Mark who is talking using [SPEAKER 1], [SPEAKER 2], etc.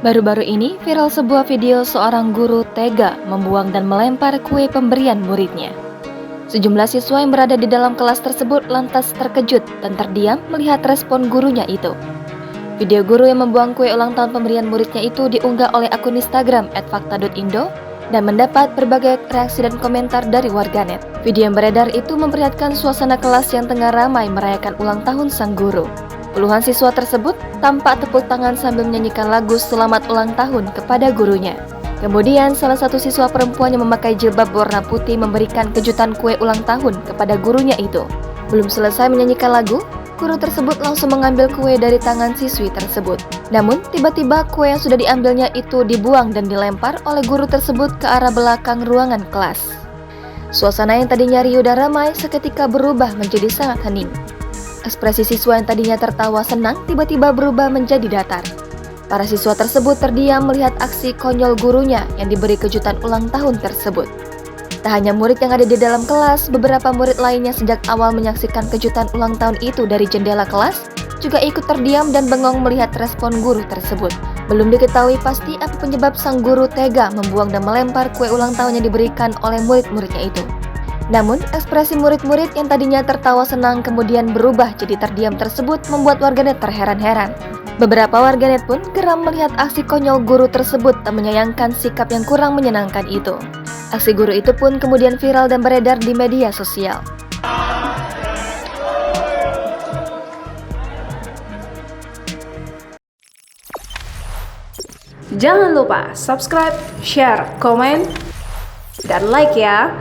[SPEAKER 1] Baru-baru ini viral sebuah video seorang guru tega membuang dan melempar kue pemberian muridnya. Sejumlah siswa yang berada di dalam kelas tersebut lantas terkejut dan terdiam melihat respon gurunya itu. Video guru yang membuang kue ulang tahun pemberian muridnya itu diunggah oleh akun Instagram @fakta.indo dan mendapat berbagai reaksi dan komentar dari warganet. Video yang beredar itu memperlihatkan suasana kelas yang tengah ramai merayakan ulang tahun sang guru. Puluhan siswa tersebut tampak tepuk tangan sambil menyanyikan lagu selamat ulang tahun kepada gurunya. Kemudian salah satu siswa perempuan yang memakai jilbab warna putih memberikan kejutan kue ulang tahun kepada gurunya itu. Belum selesai menyanyikan lagu, guru tersebut langsung mengambil kue dari tangan siswi tersebut. Namun tiba-tiba kue yang sudah diambilnya itu dibuang dan dilempar oleh guru tersebut ke arah belakang ruangan kelas. Suasana yang tadinya riuh dan ramai seketika berubah menjadi sangat hening. Ekspresi siswa yang tadinya tertawa senang tiba-tiba berubah menjadi datar. Para siswa tersebut terdiam melihat aksi konyol gurunya yang diberi kejutan ulang tahun tersebut. Tak hanya murid yang ada di dalam kelas, beberapa murid lainnya sejak awal menyaksikan kejutan ulang tahun itu dari jendela kelas juga ikut terdiam dan bengong melihat respon guru tersebut. Belum diketahui pasti apa penyebab sang guru tega membuang dan melempar kue ulang tahun yang diberikan oleh murid-muridnya itu. Namun, ekspresi murid-murid yang tadinya tertawa senang kemudian berubah jadi terdiam tersebut membuat warganet terheran-heran. Beberapa warganet pun geram melihat aksi konyol guru tersebut dan menyayangkan sikap yang kurang menyenangkan itu. Aksi guru itu pun kemudian viral dan beredar di media sosial.
[SPEAKER 2] Jangan lupa subscribe, share, komen, dan like ya!